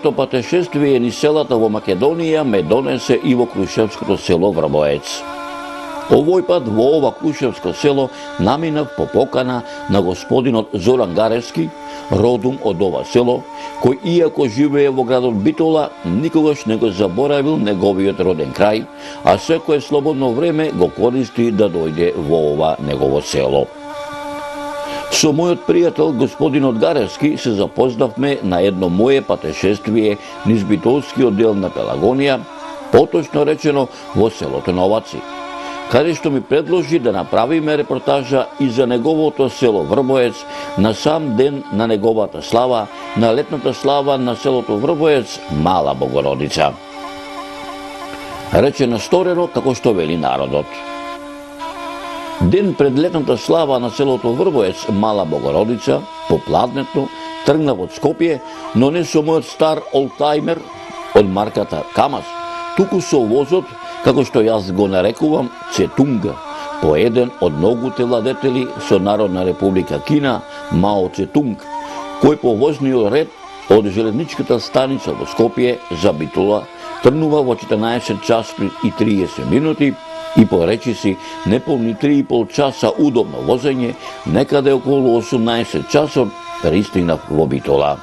моето патешествие низ селата во Македонија ме донесе и во Крушевското село Врбоец. Овој пат во ова Крушевско село наминав по покана на господинот Зоран Гаревски, родум од ова село, кој иако живее во градот Битола, никогаш не го заборавил неговиот роден крај, а секое слободно време го користи да дојде во ова негово село. Со мојот пријател господинот Гаревски се запознавме на едно мое патешествие низ битолскиот дел на Пелагонија, поточно речено во селото Новаци, каде што ми предложи да направиме репортажа и за неговото село Врбоец на сам ден на неговата слава, на летната слава на селото Врбоец, Мала Богородица. Речено сторено како што вели народот. Ден пред летната слава на селото Врбоец, Мала Богородица, попладнето, тргнав од Скопје, но не со мојот стар олтајмер од марката Камаз, туку со возот, како што јас го нарекувам, Цетунга, по еден од многуте владетели со Народна република Кина, Мао Цетунг, кој по возниот ред од железничката станица во Скопје за Битола тргнува во 14 часови и 30 минути и по речиси неполни 3,5 часа удобно возење, некаде околу 18 часот пристигнав во Битола.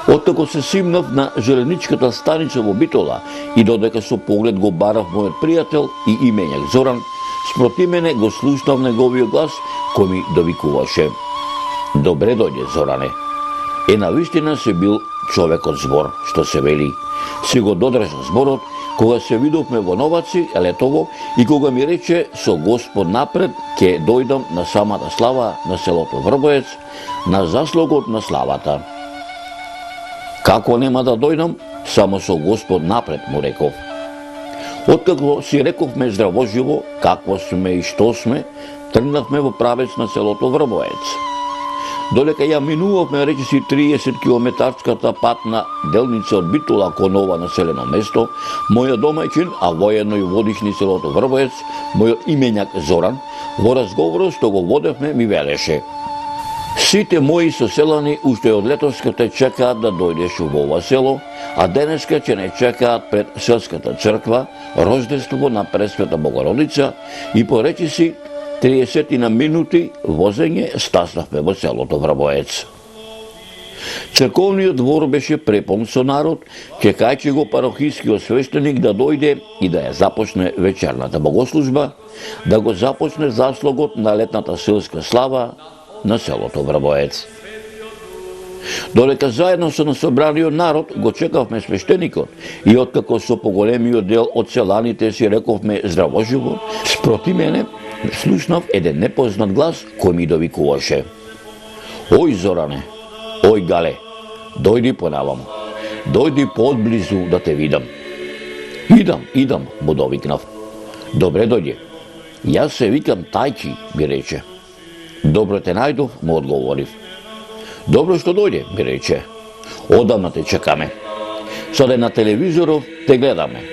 Оттако се симнав на железничката станица во Битола и додека со поглед го барав мојот пријател и имењак Зоран, спроти мене го слушнав неговиот глас кој ми довикуваше: "Добре дојде, Зоране." Навистина се бил човекот збор, што се вели. Си го додржа зборот кога се видовме во Новаци летово и кога ми рече со Господ напред ќе дојдам на самата слава на селото Врбоец, на заслугот на славата. Како нема да дојдам, само со Господ напред, му реков. Откако си рековме здравоживо, какво сме и што сме, тргнавме во правец на селото Врбоец. Додека ја минувавме речиси 30 километарската патна делница од Битола кон ова населено место, мојот домаќин, а воедно и водиш низ селото Врбоец, мојот имењак Зоран, во разговорот што го водевме ми велеше: "Сите мои соселани уште од летоска те чекаат да дојдеш во ова село, а денеска ќе не чекаат пред селската црква, рождество на Пресвета Богородица и по речиси 30 на минути возење стаснавме во селото Врбоец." Црковниот двор беше препон со народ, чекајќи го парохискиот свештеник да дојде и да ја започне вечерната богослужба, да го започне заслугот на летната селска слава на селото Врбоец. Додека заедно со насобраниот народ го чекавме свештеникот и откако со поголемиот дел од селаните си рековме здравоживо, спроти мене слушнав еден непознат глас кој ми довикуваше: "Ој, Зоране, ој, Гале, дојди понаваму, дојди поодблизу да те видам." Идам, му довикнав. "Добре дојде, јас се викам Тајчи," ми рече. "Добро те најдов," му одговорив. "Добро што дојде," ми рече. "Одамна те чекаме. Саде на телевизоров те гледаме.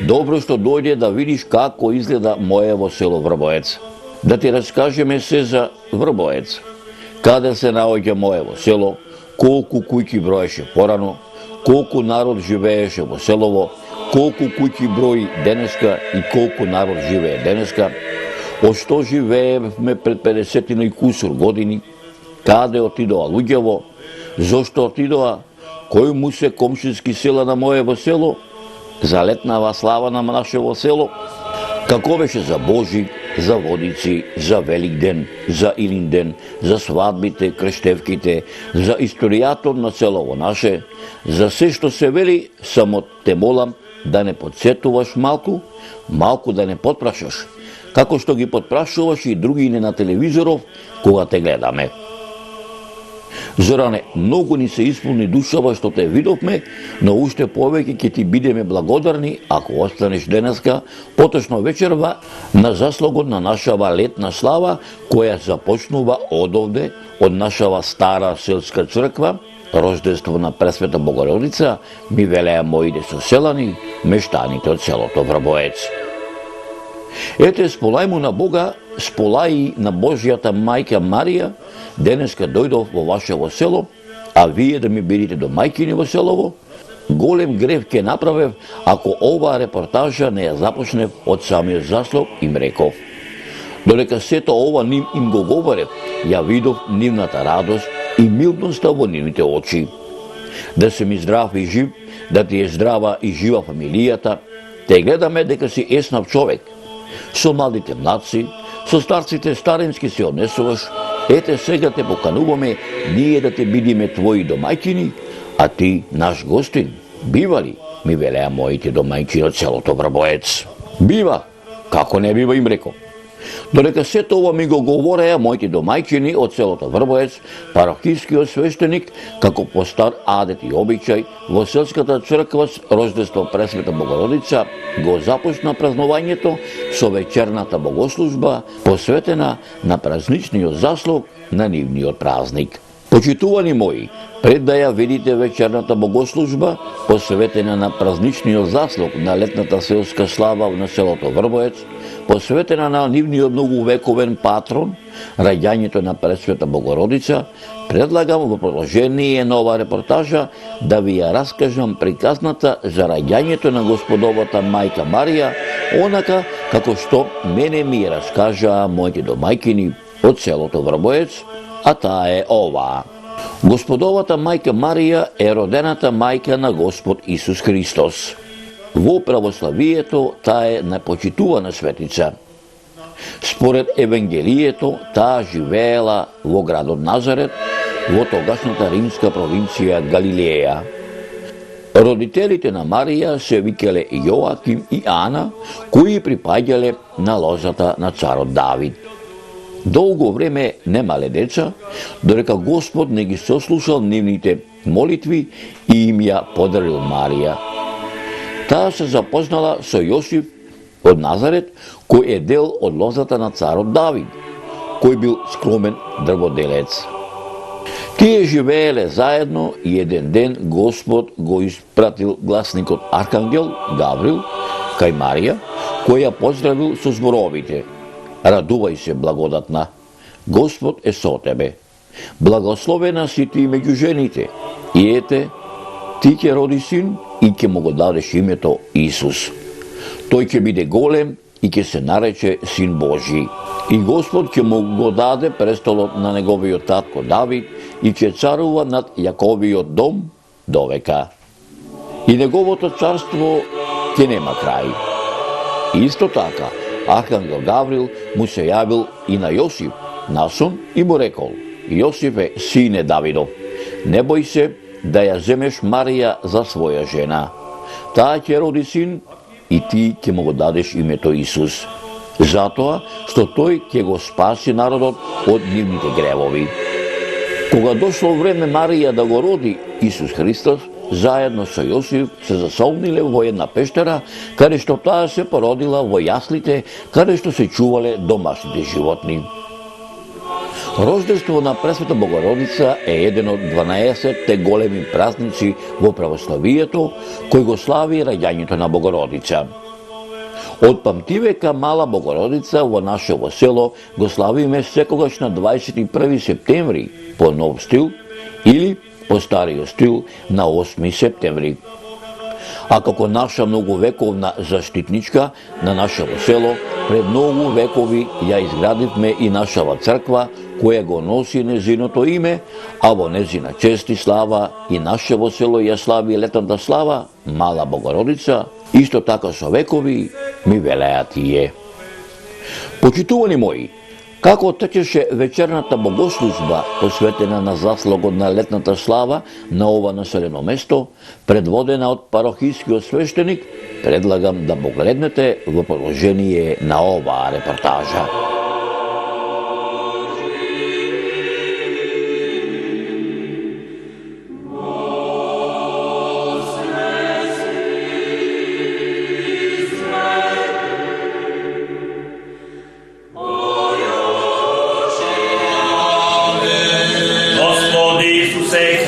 Добро што дојде да видиш како изгледа моево село Врбоец. Да ти раскажеме се за Врбоец. Каде се наоѓа моево село, колку куќи броеше порано, колку народ живееше во селово, колку куќи брои денеска и колку народ живее денеска, од што живеевме пред 50 и кусур години, каде отидоа луѓево, зошто отидоа, кој му се комшински села на моево село, за летнава слава на нашево село, како беше за Божи, за Водици, за Великден, за Илинден, за свадбите, крштевките, за историјатот на селово наше, за се што се вели, само те молам да не подсетуваш малку да не подпрашаш, како што ги подпрашуваш и другине на телевизоров кога те гледаме. Зоране, многу ни се исполни душава што те видовме, но уште повеќе ќе ти бидеме благодарни ако останеш денеска, поточно вечерва, на заслугот на нашава летна слава, која започнува одовде, од нашава стара селска црква, рождество на Пресвета Богородица, ми велеа моите соселани, мештаните од селото Врбоец. Ете, сполај му на Бога, сполај на Божјата мајка Марија, денеска дојдов во вашево село а вие да ми бидете домајќини во селово? Голем грев ќе направев ако оваа репортажа не ја започнев од самиот заслог, им реков. Додека сето ова нив им го говорев, ја видов нивната радост и милноста во нивните очи. Да се ми здрав и жив, да ти е здрава и жива фамилијата, те гледаме дека си еснав човек. Со младите младци, со старците старински се однесуваш, ете сега те покануваме ние да те бидиме твои домајќини, а ти наш гостин. Бива ли? Ми велеа моите домајќини од селото Врбоец. Бива, како не бива, им реков. Додека сето ова ми го говореа моите домајќини од селото Врбоец, парохискиот свештеник, како по стар адет и обичај, во селската црква Рождество Пресвета Богородица го започна празнувањето со вечерната богослужба, посветена на празничниот заслог на нивниот празник. Почитувани мои, пред да ја видите вечерната богослужба, посветена на празничниот заслог на летната селска слава на селото Врбоец, посветена на нивниот многувековен патрон, раѓањето на Пресвета Богородица, предлагам во продолжение на ова репортажа да ви ја раскажам приказната за раѓањето на Господовата мајка Марија, онака како што мене ми ја раскажаа моите домајќини од селото Врбоец, а таа е ова. Господовата мајка Марија е родената мајка на Господ Исус Христос. Во православието таа е најпочитувана светица. Според Евангелието таа живеела во градот Назарет, во тогашната римска провинција Галилеја. Родителите на Марија се викале Јоаким и Ана, кои припаѓале на лозата на царот Давид. Долго време немале деца, додека Господ не ги сослушал нивните молитви и им ја подарил Марија. Таа се запознала со Јосиф од Назарет, кој е дел од лозата на царот Давид, кој бил скромен дрводелец. Тие живееле заедно и еден ден Господ го испратил гласникот Архангел Гаврил кај Марија, кој ја поздравил со зборовите: Радувај се, благодатна, Господ е со тебе. Благословена си ти меѓу жените, и ете, ти ќе роди син и ќе му го дадеш името Исус. Тој ќе биде голем и ќе се нарече Син Божи. И Господ ќе му го даде престолот на неговиот татко Давид и ќе царува над Јаковиот дом довека. И неговото царство ќе нема крај. Исто така, Архангел Гаврил му се јавил и на Јосиф насон и му рекол: Јосифе, сине Давидов, не бој се да ја земеш Марија за своја жена. Таа ќе роди син и ти ќе му го дадеш името Исус, затоа што тој ќе го спаси народот од нивните гревови. Кога дошло време Марија да го роди Исус Христос, заедно со Јосиф се засолниле во една пештера, каде што таа се породила во јаслите, каде што се чувале домашните животни. Рождество на Пресвета Богородица е еден од 12-те големи празници во православието, кој го слави раѓањето на Богородица. Од памтивека Мала Богородица во нашево село го славиме секогаш на 21 септември по нов стил или по стариот стил на 8 септември. А како наша многовековна заштитничка на нашево село, пред многу векови ја изградивме и нашава црква, која го носи незиното име, а во незина чест и слава и нашево село ја слави летната слава Мала Богородица, исто така со векови, ми велеа тие. Почитувани мои, како течеше вечерната богослужба посветена на заслогот на летната слава на ова населено место, предводена од парохискиот свештеник, предлагам да погледнете во продолжение на оваа репортажа.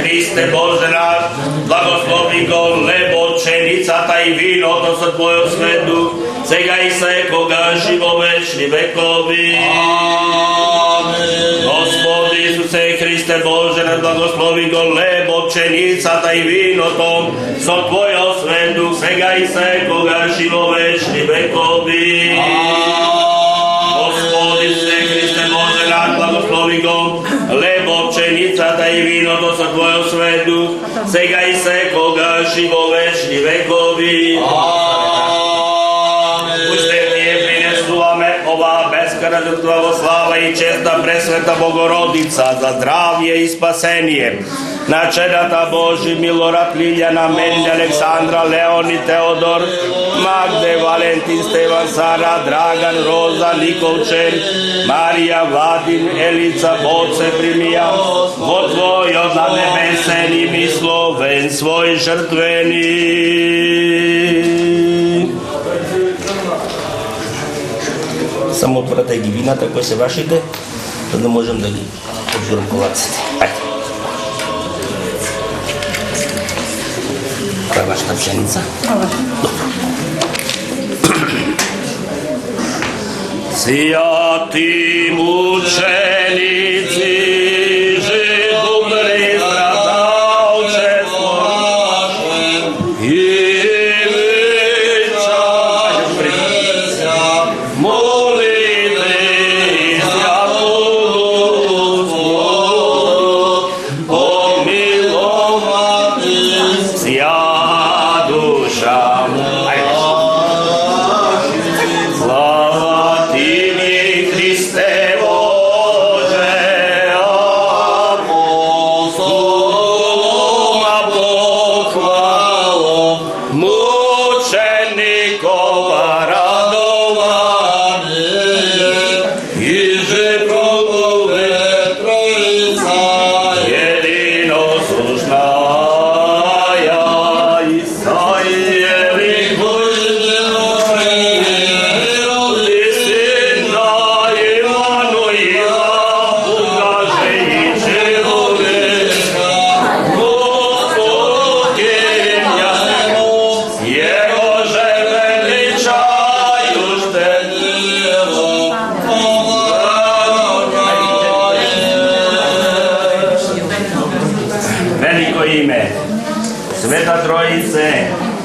Христе Боже наш, благослови го лебо, пшеницата и виното со Твојот свет дух, сега и секогаш и во вечни векови. Амин. Господи Исус се, Христе Боже, не благослови го лебо, пшеницата и виното, со Твојот свет дух, сега и секогаш и во вечни векови. Господи се, Христе Боже, наш благослови го лебо, пшеницата и виното со Твојот свет дух, сега и секогаш и во вечни векови. Ова бескара жртва во слава и честа пресвета Богородица за здравје и спасение на чедата Божи, Милорад, Лилјана, Менди, Александра, Леони, Теодор, Магде, Валентин, Стеван, Сара, Драган, Роза, Николчен, Марија, Владин, Елица, Боце, Примија, во Твојот на небесен и мисловен свој жртвени. Само отворете ги вината, кои се вашите, за да можем да ги отворим колаците. Ајде. Това е вашата пшеница? Святи мученици, жидумри страдалчество и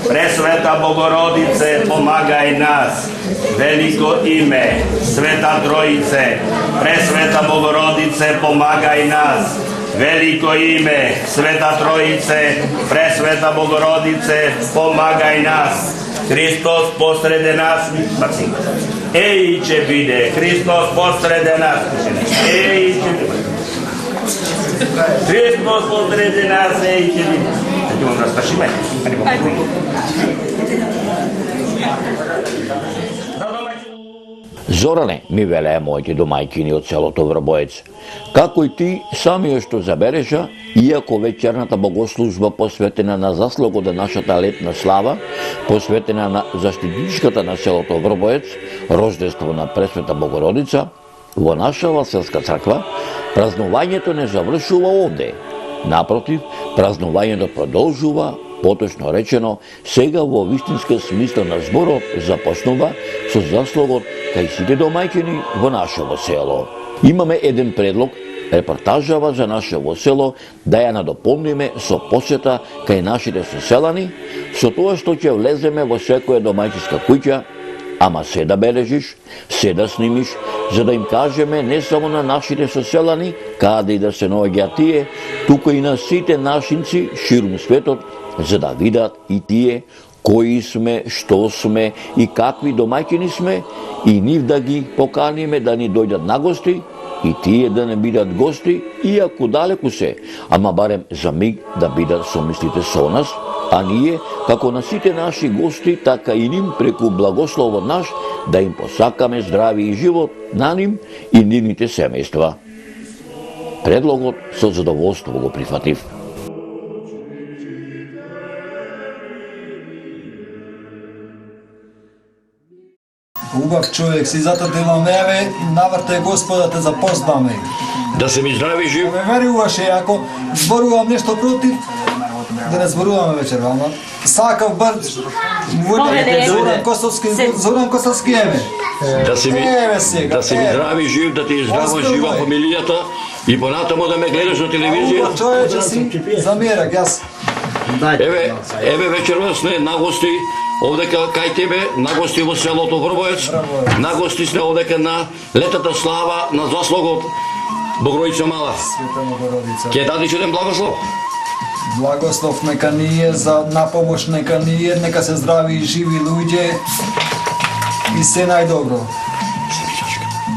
Пресвета Богородице, помагај нас. Велико име, Света Троице, Пресвета Богородице, помагај нас. Велико име, Света Троице, Пресвета Богородице, помагај нас. Христос посреде нас. Еј ќе биде, Христос посреде нас. Еј ќе биде. Христос посреде нас, еј ќе биде. Ќе му распашиме. Зоране, ми велеа моите домајкини од селото Врбоец, како и ти самиот што забележа, иако вечерната богослужба посветена на заслугот на нашата летна слава, посветена на заштитничката на селото Врбоец, рождество на Пресвета Богородица, во наша Васелска црква, празнувањето не завршува овде. Напротив, празнувањето продолжува, поточно речено, сега во вистинска смисла на зборот започнува со заслугот кај сите домајкини во нашево село. Имаме еден предлог, репортажава за нашево село, да ја надополниме со посета кај нашите соселани, со тоа што ќе влеземе во секоја домајчиска куќа, ама се да бележиш, се да снимиш, за да им кажеме не само на нашите соселани, каде и да се наоѓаат тие, туку и на сите нашинци ширум светот, за да видат и тие кои сме, што сме и какви домајкини сме, и нив да ги поканиме да ни дојдат на гости, и тие да не бидат гости, иако далеку се, ама барем за миг да бидат со мислите со нас, а ние, како на сите наши гости, така и ним преку благословот наш, да им посакаме здрави и живот на ним и нивните семејства. Предлогот со задоволство го прифатив. Убав човек си, затоа те имаме еве, наврте Господа те запознаме. Да се ми здрави жив. Ме веруваше, ако зборувам нешто против, да не зборуваме вечер, ама сакав брд, Поведе. Зоран Косовски еме. Да си ми, Еве сега, да си ми еве. здрави и жив, да ти е здрава, Оздравай. жива фамилијата и понатамо да ме гледаш на телевизија. Човече си, замерак, јас. Еве вечерва сме на гости овдека кај тебе, на гости во селото Врбоец, на гости сме овдека на летата слава на заслогот Богородица Мала. Света Богородица. Ке дадиш еден благослов? Благослов нека ние, за напомош нека ние, нека се здрави и живи луѓе и се најдобро.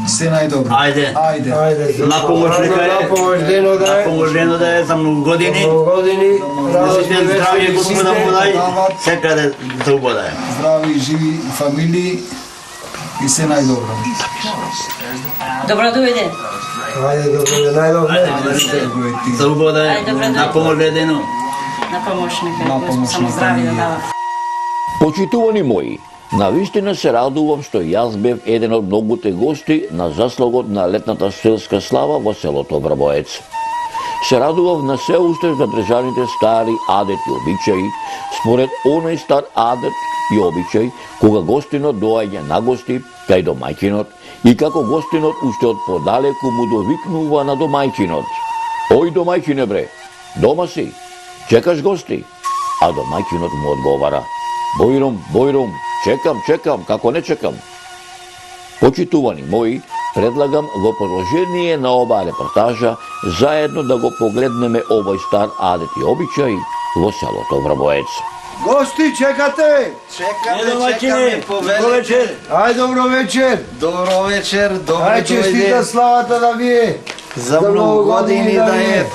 Се најдобро. Ајде. Ајде. На помош нека е. На помош дено да е за многу години. Да се сме здравје Господа му дај. Секаде да убодај. Здрави и живи фамилии и се најдобро. Добро дојде. За убодај. Ајде, добре, На помош дено. На помошника. На Господ само помошника здрави да ние. дава. Почитувани мои, навистина се радувам што јас бев еден од многуте гости на заслогот на летната селска слава во селото Врбоец. Се радував на се уште задржаните стари адети и обичаи, според оној стар адет и обичај, кога гостинот доаѓа на гости кај домаќинот и како гостинот уште од подалеку му довикнува на домаќинот. Ој домаќине бре, дома си, чекаш гости? А домаќинот му одговара: Бојром, чекам, како не чекам. Почитувани мои, предлагам во продолжение на оваа репортажа заедно да го погледнеме овој стар адет и обичај во селото Врбоец. Гости, чекате! Домаќине, добро вечер. Ај, добро вечер! Добро вечер, Ај, честита славата да ви е! За многу години да е.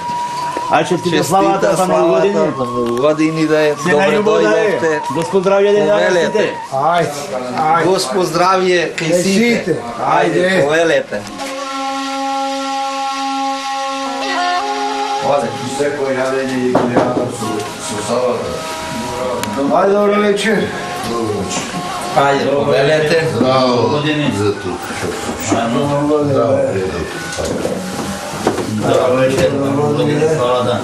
Ај, честита славата за многу години. За многу години да е. Се Добре најубаво да е. дојдовте. Господ здравје да Повелете. дадете. Ај, Господ здравје кај сите. сите. Ајде, Ајде. повелете. Оде. ај, добро вечер! Ајде, повелете. Години. Добро вечер, години славата.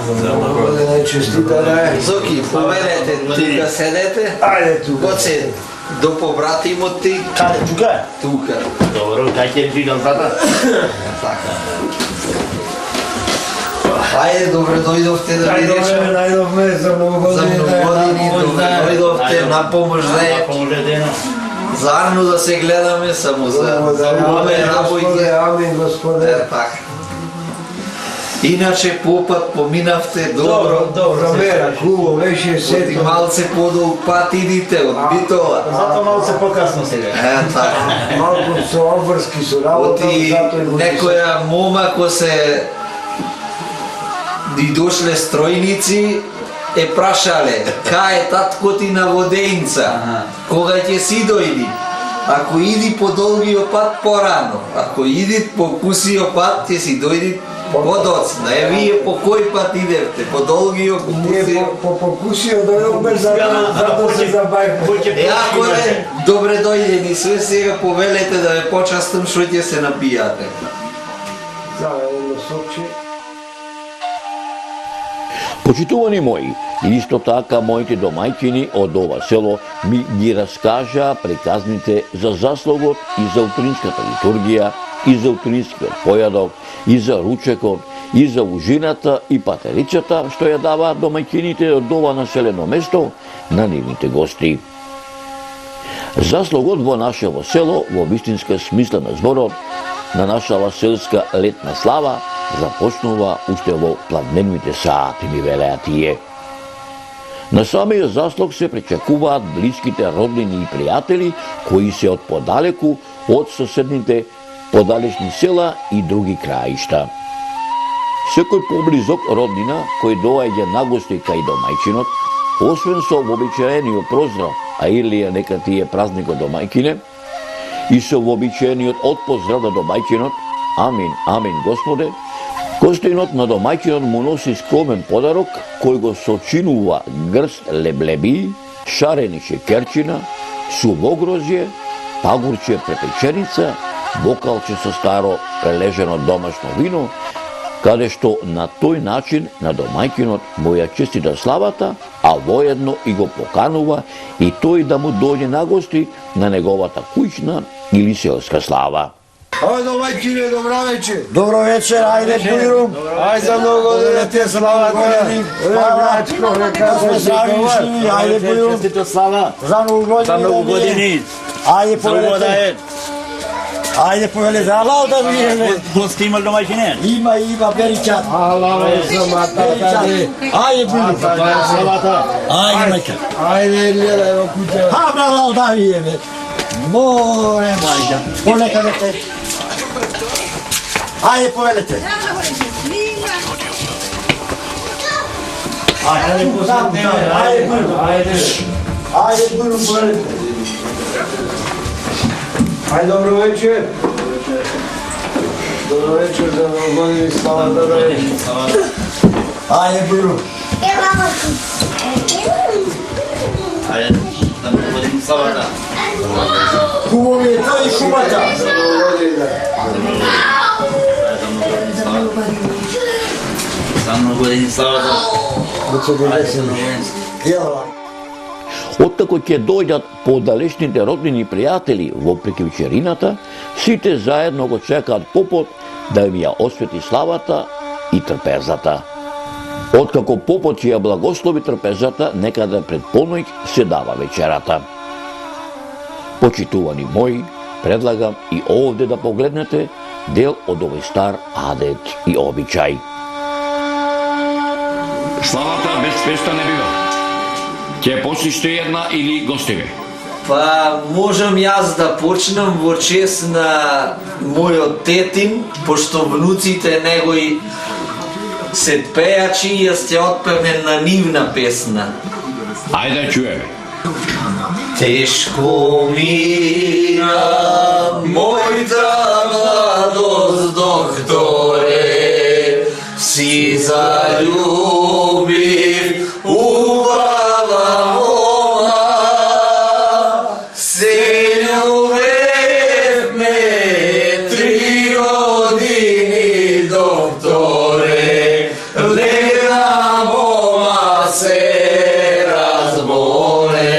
Година честита да е! Зоки, повелете, тука седете. Ајде тука! Гоце, до побратимот ти. Каде, тука? Тука. Добро, кај ќе видам тата? Така. Ајде, добре дојдовте да Ај, видиш. добре, најдовме за многу За години многу да е! години, добре дојдовте на помош да е. Поможе дено. Заедно да се гледаме само за Амин, Господе, работите. амин, Господе! Е, така. Иначе попат поминавте добро. Добро, мера, хубаво, беше Оти сето. малце подолг пат идите од Битола. Затоа малце покасно сега. Е, така. Малку со обврски со работа, Оти затоа и го некоја мома ко се и дошле стројници е прашале кај е татко ти на Водејнца, кога ќе си дојди. Ако иди по долгиот пат порано, ако иди по кусиот пат ќе си дојди подоцна. Е, вие по кој пат идевте? По долгиот, по Ние кусиот? по покусио дојдовме затоа се забавивме. Е, ако е, добре дојдени све, сега повелете да ве почастам што ќе се напијате. Заме едно сокче. Почитувани мои, исто така моите домајќини од ова село ми ги раскажа приказните за заслогот и за утринската литургија, и за утринскиот појадок, и за ручекот, и за ужината и патерицата што ја даваат домајќините од ова населено место на нивните гости. Заслогот во нашево село, во вистинска смисла на зборот, на нашава селска летна слава, започнува уште во пладневните сати, ми велеа тие. На самиот заслог се пречекуваат блиските роднини и пријатели кои се од подалеку од соседните подалечни села и други краишта. Секој поблизок роднина кој доаѓа на гости кај домајчинот, освен со вообичаениот поздрав, а или нека ти е празникот домајкине, и со вообичаениот отпоздрав на домајчинот, амин, амин Господе, гостинот на домајчинот му носи скромен подарок кој го сочинува грст леблеби, шарени шекерчина, сувогрозје, пагурче препеченица, бокалче со старо прележено домашно вино каде што на тој начин на домаќинот му ја честита славата, а воедно и го поканува и тој да му дојде на гости на неговата куќна или селска слава. Ајде, домаќине, добра вечер. Добро вечер, ајде Бујрум. Ајде за многу години ти славата. Брачко, нека се Здрави живи, ајде Бујрум. Честито слава. За многу години. Ајде повелете. Ајде повелете, алао да видиме. Гости има домаќине? Има, Беричат. Аллах самата. Ајде Бујрум. Славата. Ајде мајка. Ајде, гледај во куќа. Абра, алао да видиме. Море мајка. Полека дете. Ајде повелете. Ајде Бујрум. Ајде Бујрум повелете. Ајде, добро вечер. Добро вечер, за многу години славата да е. Ајде Бујрум. Ајде, да му години славата. Хубаво ми е тој и шумата. За многу години славата. Јела. Откако ќе дојдат подалечните роднини и пријатели во приклучерината, сите заедно го чекаат попот да им ја освети славата и трпезата. Откако попот ќе ја благослови трпезата, некаде пред полноќ се дава вечерата. Почитувани мои, предлагам и овде да погледнете дел од овој стар адет и обичај. Славата без феста не бива. Ќе почнеш ти една или гостиве? Па, можам јас да почнам во чест на мојот тетин, пошто внуците негови се пејачи и јас ќе отпевам на нивна песна. Ајде да чуеме. Тешко мина мојта младост, докторе, си заљубив убава мома, се љубевме 3 години, докторе, лена мома се разболе.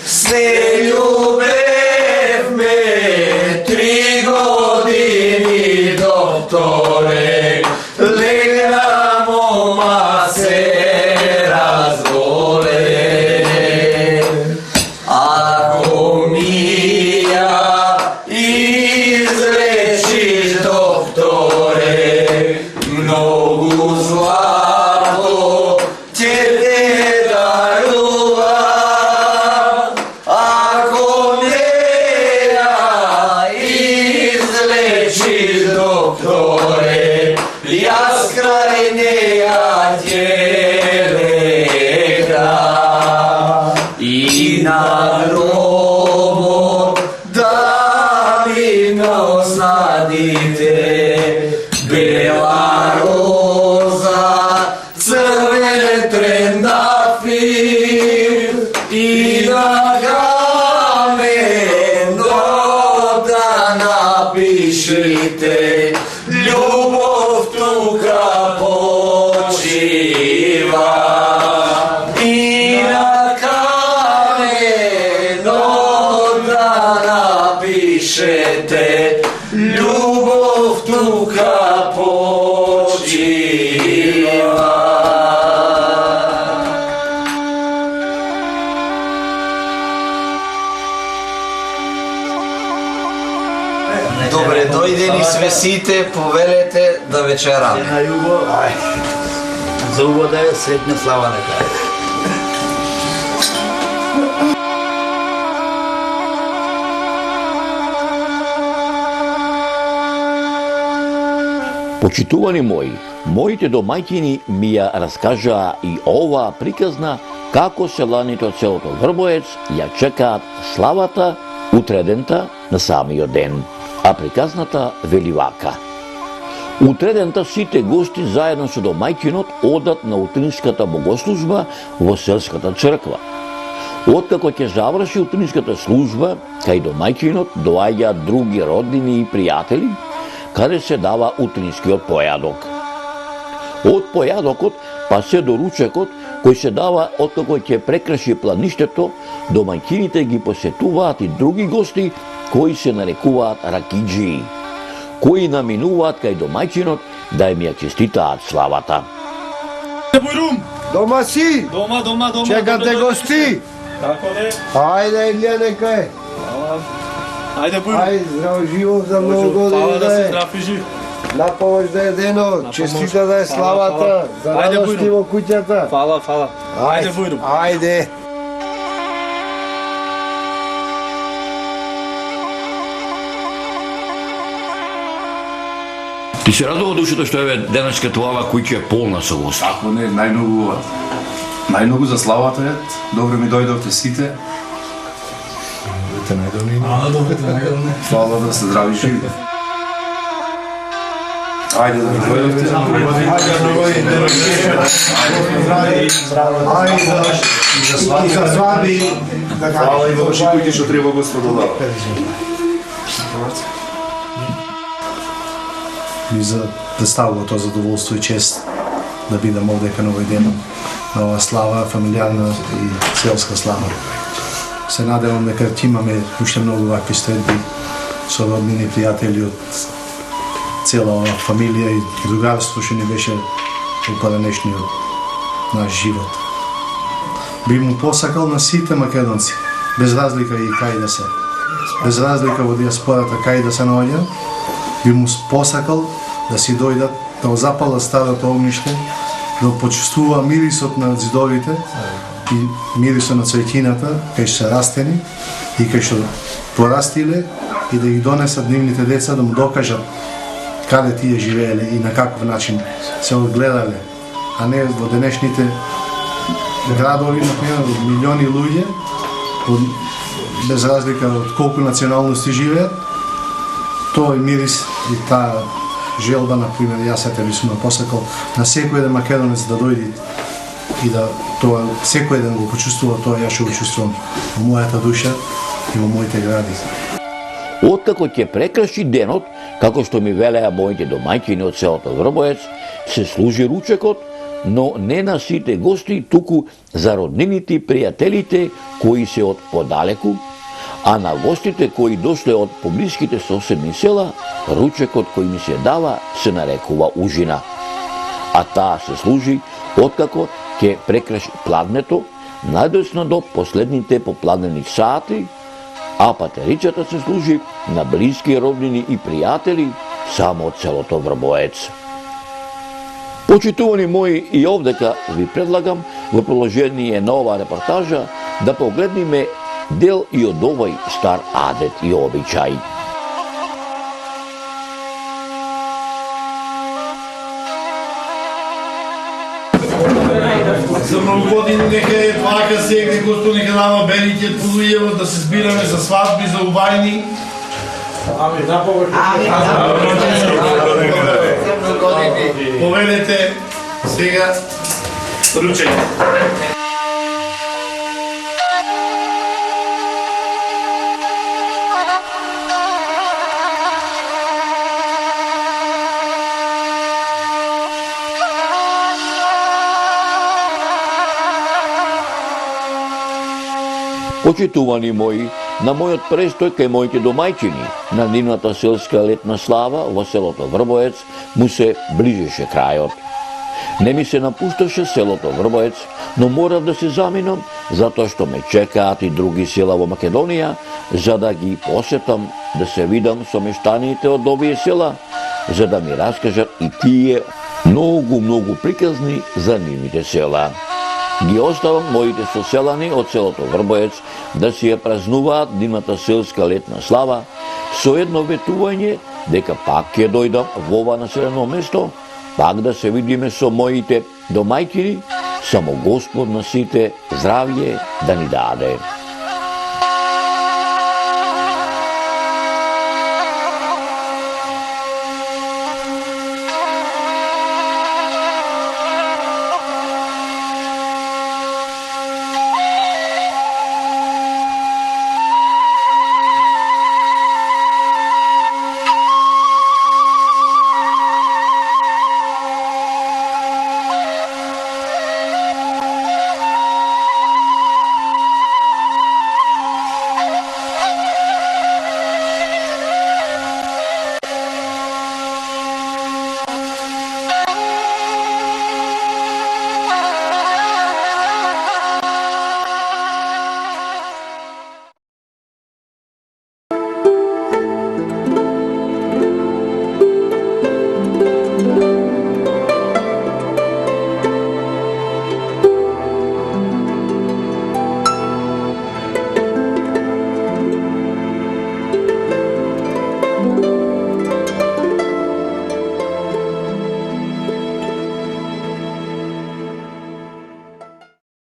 Се љубевме 3 години, докторе, лена мома се разболе. Ако ми ја излечиш, докторе, многу злато ќе те дарувам. Ако не ја излечиш, докторе, јас крај неја ќе легнам. И на гробот да ми оснадите бела роза, црвен трендафир и на камено да напишите љубов тука почива. И на камено да напишете љубов тука почива. Добре дојдени све сите, повелете да вечераме. На југо, За убаво да е сретна слава нека е. Почитувани мои, моите домаќини ми ја раскажаа и оваа приказна како селаните од селото Врбоец ја чекаат славата утредента на самиот ден, а приказната вели вака. Утредента сите гости заедно со домаќинот одат на утринската богослужба во селската црква. Откако ќе заврши утринската служба, кај домаќинот доаѓаат други роднини и пријатели, каде се дава утринскиот појадок. Од појадокот па се до ручекот кој се дава откако ќе прекраши плаништето, домаќините ги посетуваат и други гости кои се нарекуваат ракиджии, кои наминуваат кај домаќинот да им ја честитаат славата. Дома си? Дома. Чекате гости? Tako de. Ajde, Iljane, kaj? Ajde, bujno. Ajde, zdrav život za mnogo godina Hvala da da si je. zdrav i živ. Na pomoć da je deno, čestita da je slavata, za Ajde, radosti bujno. u kućata. Hvala. Ajde, bujno. Ajde. Ти се радува душата што еве денеска твојава куќа е полна со гости. Ако не, најмногу за славата е. Добро ми дојдовте сите. Добрите најдобри. Фала да сте здрави и живи. Ајде да дојдовте. I za svadbi. Фала и во ваши куќи што треба Господ да дава. И за представува тоа задоволство и чест да бидам овде кај овој ден на оваа слава, фамилијарна и селска слава. Се надевам дека ќе имаме уште многу вакви средби со роднини, пријатели од цела оваа фамилија и другарство што ни беше во поранешниот наш живот. Би му посакал на сите македонци, без разлика и кај да се, без разлика во диаспората кај да се наоѓа, би му посакал да си дојдат, да го запалат старото огниште, да почувствува мирисот на зидовите и мирисот на цветината, кај што се растени и кај што порастиле, и да ги донесат нивните деца да му докажат каде тие живееле и на каков начин се одгледале, а не во денешните градови, например, од милиони луѓе, без разлика од колку националности живеат. Тој мирис и таа желба, например, јас ете би сум посакал на секој еден македонец да дојде и да тоа секој еден го почувствува тоа, јас што го чувствувам во мојата душа и во моите гради. Откако ќе прекраши денот, како што ми велеа моите домаќини од селото Врбоец, се служи ручекот, но не на сите гости, туку за роднините и пријателите кои се од подалеку, а на гостите кои дошле од поблиските соседни села, ручекот кој ми се дава се нарекува ужина. А таа се служи откако ќе прекраши пладнето, најдосно до последните попладнени сати, а патеричата се служи на блиски роднини и пријатели само од селото Врбоец. Почитувани мои, и овдека ви предлагам во продолжение на оваа репортажа да погледнеме дел и од овој стар адет и обичај. За многу години нека е плака сегне Господ, нека дава белите полуѓево да се збираме за свадби, за убајни. Ами, наповед. Поведете сега ручење. Почитувани мои, на мојот престој кај моите домајчини, на нивната селска летна слава во селото Врбоец, му се ближеше крајот. Не ми се напушташе селото Врбоец, но морав да се заминам, затоа што ме чекаат и други села во Македонија, за да ги посетам, да се видам со мештаните од овие села, за да ми раскажат и тие многу приказни за нивните села. Ги оставам моите соселани од селото Врбоец да си ја празнуваат нивната селска летна слава со едно ветување дека пак ќе дојдам во ова населено место, пак да се видиме со моите домајкини, само Господ на сите здравје да ни даде.